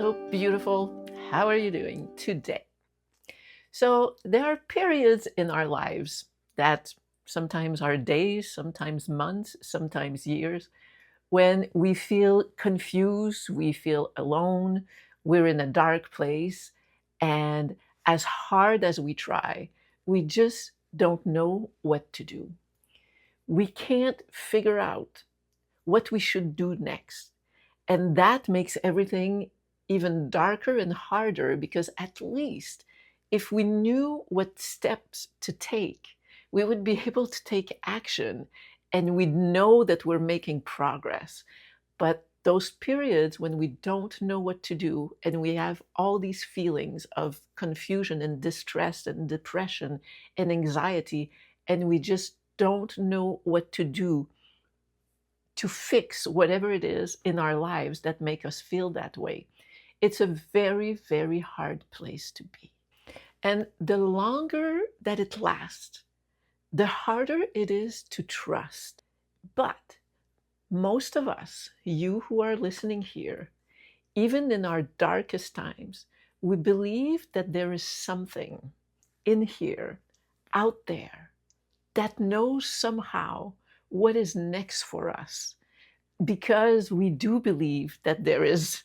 Hello, beautiful. How are you doing today? So, there are periods in our lives that sometimes are days, sometimes months, sometimes years, when we feel confused, we feel alone, we're in a dark place, and as hard as we try, we just don't know what to do. We can't figure out what we should do next. And that makes everything even darker and harder because at least if we knew what steps to take, we would be able to take action and we'd know that we're making progress. But those periods when we don't know what to do and we have all these feelings of confusion and distress and depression and anxiety, and we just don't know what to do to fix whatever it is in our lives that make us feel that way. It's a very, very hard place to be. And the longer that it lasts, the harder it is to trust. But most of us, you who are listening here, even in our darkest times, we believe that there is something in here, out there, that knows somehow what is next for us, because we do believe that there is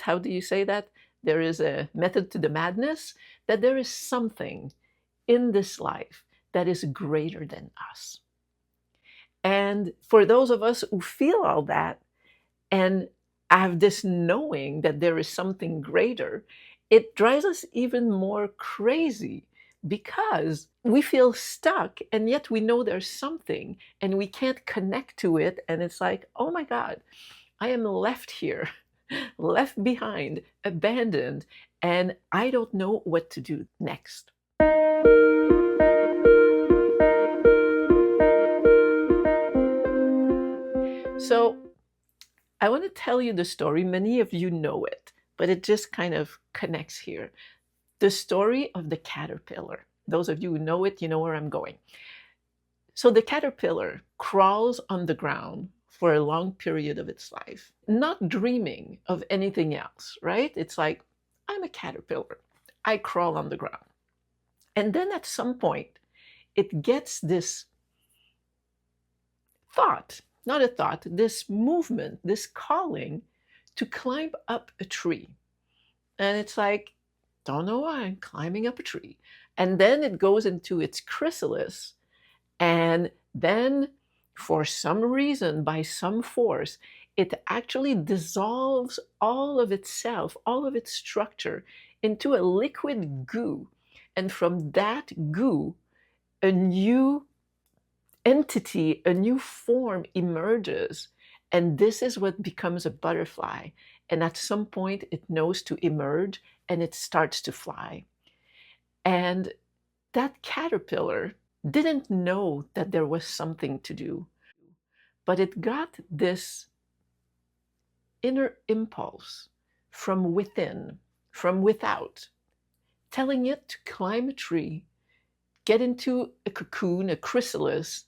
how do you say that, there is a method to the madness, that there is something in this life that is greater than us. And for those of us who feel all that and have this knowing that there is something greater, it drives us even more crazy because we feel stuck and yet we know there's something and we can't connect to it. And it's like, oh my God, I am left here, left behind, abandoned, and I don't know what to do next. So I want to tell you the story. Many of you know it, but it just kind of connects here. The story of the caterpillar. Those of you who know it, you know where I'm going. So the caterpillar crawls on the ground for a long period of its life, not dreaming of anything else, right? It's like, I'm a caterpillar. I crawl on the ground. And then at some point, it gets this thought, not a thought, this movement, this calling to climb up a tree. And it's like, don't know why I'm climbing up a tree. And then it goes into its chrysalis. And then, for some reason, by some force, it actually dissolves all of itself, all of its structure, into a liquid goo. And from that goo, a new entity, a new form emerges. And this is what becomes a butterfly. And at some point, it knows to emerge and it starts to fly. And that caterpillar didn't know that there was something to do, but it got this inner impulse from within, from without, telling it to climb a tree, get into a cocoon, a chrysalis,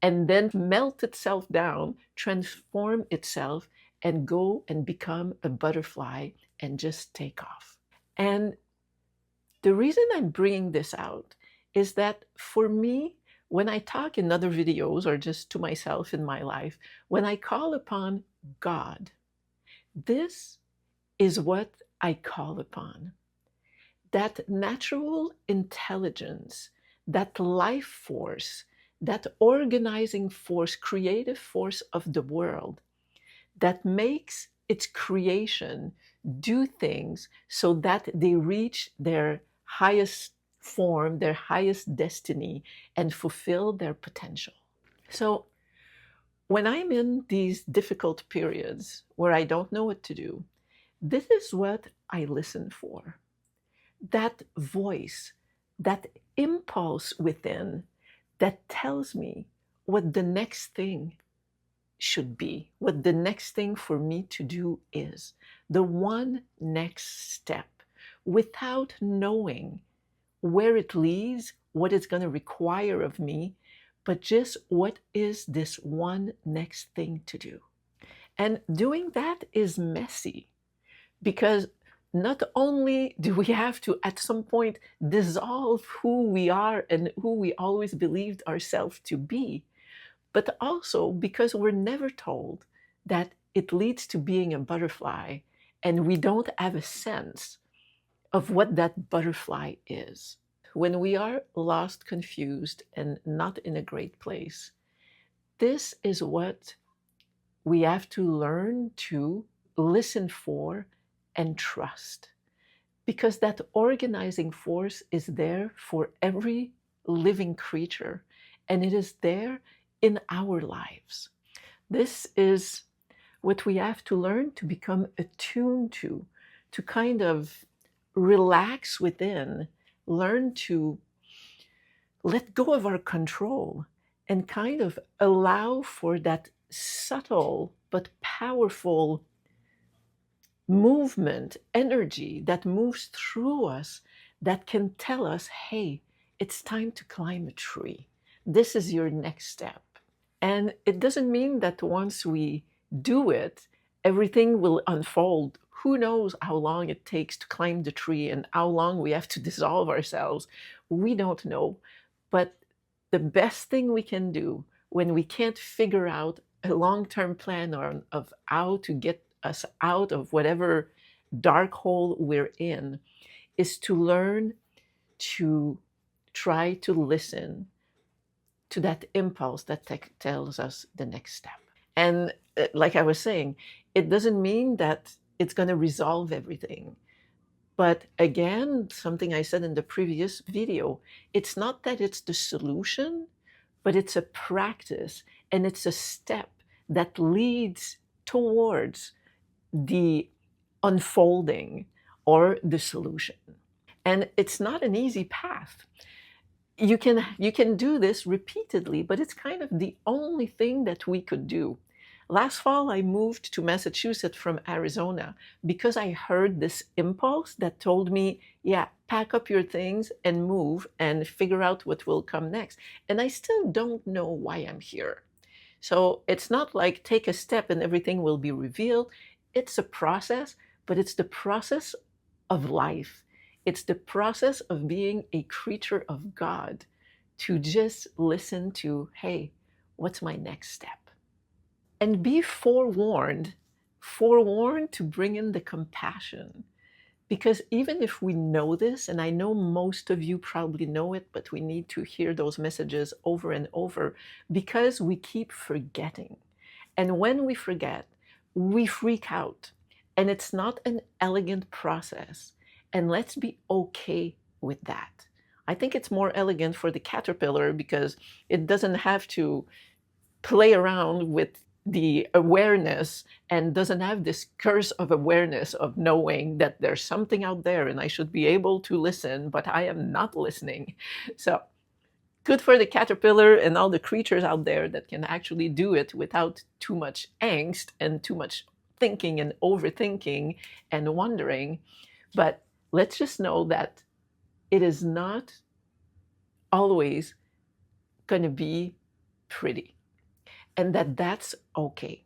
and then melt itself down, transform itself, and go and become a butterfly and just take off. And the reason I'm bringing this out is that for me, when I talk in other videos or just to myself in my life, when I call upon God, this is what I call upon. That natural intelligence, that life force, that organizing force, creative force of the world that makes its creation do things so that they reach their highest form, their highest destiny, and fulfill their potential. So, when I'm in these difficult periods where I don't know what to do, this is what I listen for. That voice, that impulse within that tells me what the next thing should be, what the next thing for me to do is, the one next step, without knowing where it leads, what it's going to require of me, but just what is this one next thing to do. And doing that is messy Because not only do we have to, at some point, dissolve who we are and who we always believed ourselves to be, but also because we're never told that it leads to being a butterfly and we don't have a sense of what that butterfly is. When we are lost, confused, and not in a great place, this is what we have to learn to listen for and trust. Because that organizing force is there for every living creature, and it is there in our lives. This is what we have to learn to become attuned to kind of relax within, learn to let go of our control, and kind of allow for that subtle but powerful movement, energy that moves through us that can tell us, hey, it's time to climb a tree. This is your next step. And it doesn't mean that once we do it, everything will unfold. Who knows how long it takes to climb the tree and how long we have to dissolve ourselves? We don't know. But the best thing we can do when we can't figure out a long-term plan of how to get us out of whatever dark hole we're in is to learn to try to listen to that impulse that tells us the next step. And like I was saying, it doesn't mean that it's going to resolve everything. But again, something I said in the previous video, it's not that it's the solution, but it's a practice and it's a step that leads towards the unfolding or the solution. And it's not an easy path. You can do this repeatedly, but it's kind of the only thing that we could do. Last fall, I moved to Massachusetts from Arizona because I heard this impulse that told me, yeah, pack up your things and move and figure out what will come next. And I still don't know why I'm here. So it's not like take a step and everything will be revealed. It's a process, but it's the process of life. It's the process of being a creature of God to just listen to, hey, what's my next step? And be forewarned to bring in the compassion. Because even if we know this, and I know most of you probably know it, but we need to hear those messages over and over because we keep forgetting. And when we forget, we freak out. And it's not an elegant process. And let's be okay with that. I think it's more elegant for the caterpillar because it doesn't have to play around with the awareness and doesn't have this curse of awareness of knowing that there's something out there and I should be able to listen, but I am not listening. So good for the caterpillar and all the creatures out there that can actually do it without too much angst and too much thinking and overthinking and wondering. But let's just know that it is not always going to be pretty and that that's okay.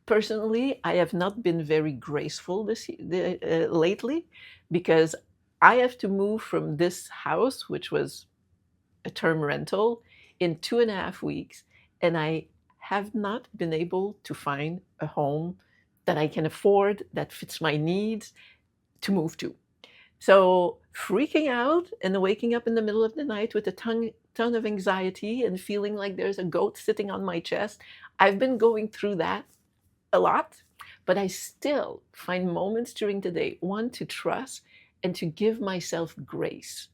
Personally, I have not been very graceful lately because I have to move from this house, which was a term rental, in 2.5 weeks, and I have not been able to find a home that I can afford that fits my needs to move to. So freaking out and waking up in the middle of the night with a ton of anxiety and feeling like there's a goat sitting on my chest. I've been going through that a lot, but I still find moments during the day, one, to trust and to give myself grace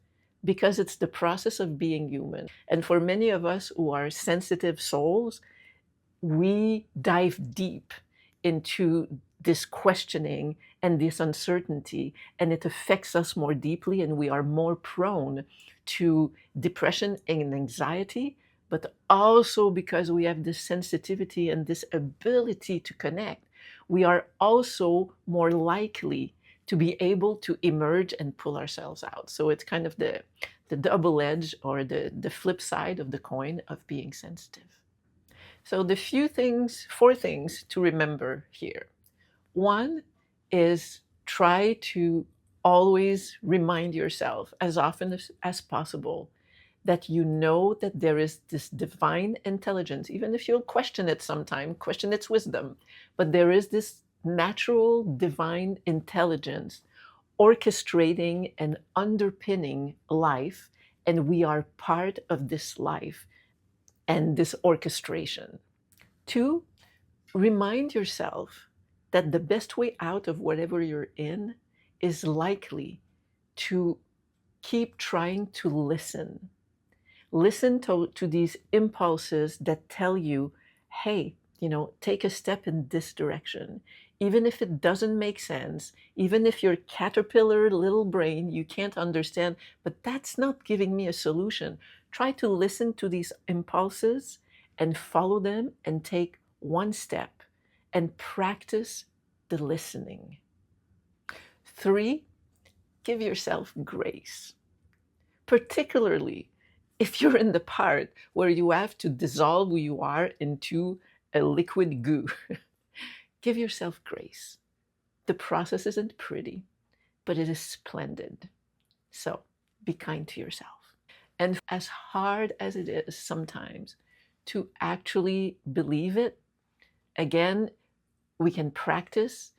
because it's the process of being human. And for many of us who are sensitive souls, we dive deep into this questioning and this uncertainty, and it affects us more deeply, and we are more prone to depression and anxiety, but also because we have this sensitivity and this ability to connect, we are also more likely to be able to emerge and pull ourselves out. So it's kind of the double edge or the flip side of the coin of being sensitive. So the 4 things to remember here. One is try to always remind yourself as often as possible that you know that there is this divine intelligence, even if you'll question it sometime, question its wisdom, but there is this natural divine intelligence orchestrating and underpinning life, and we are part of this life and this orchestration. Two, remind yourself that the best way out of whatever you're in is likely to keep trying to listen. Listen to these impulses that tell you, hey, take a step in this direction. Even if it doesn't make sense, even if your caterpillar little brain, you can't understand, but that's not giving me a solution. Try to listen to these impulses and follow them and take one step and practice the listening. Three, give yourself grace, particularly if you're in the part where you have to dissolve who you are into a liquid goo. Give yourself grace. The process isn't pretty, but it is splendid. So be kind to yourself. And as hard as it is sometimes to actually believe it, again, we can practice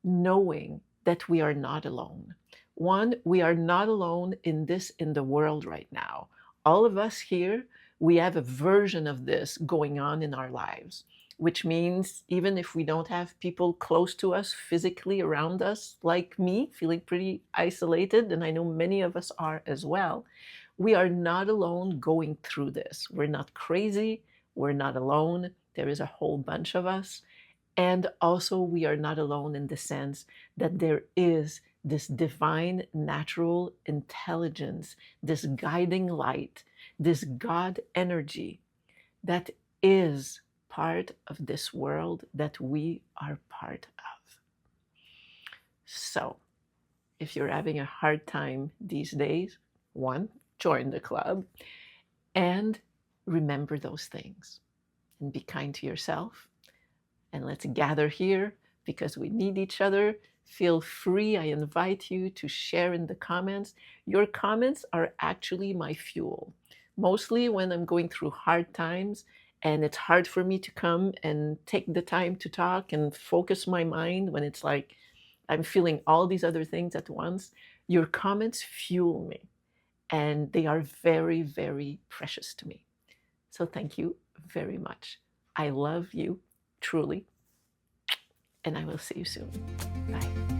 knowing that we are not alone. One, we are not alone in this in the world right now. All of us here, we have a version of this going on in our lives, which means even if we don't have people close to us physically around us, like me, feeling pretty isolated, and I know many of us are as well, we are not alone going through this. We're not crazy. We're not alone. There is a whole bunch of us. And also, we are not alone in the sense that there is this divine natural intelligence, this guiding light, this God energy that is part of this world that we are part of. So, if you're having a hard time these days, one, join the club and remember those things and be kind to yourself. And let's gather here because we need each other. Feel free. I invite you to share in the comments. Your comments are actually my fuel. Mostly when I'm going through hard times and it's hard for me to come and take the time to talk and focus my mind when it's like I'm feeling all these other things at once. Your comments fuel me and they are very, very precious to me. So thank you very much. I love you truly, and I will see you soon. Bye.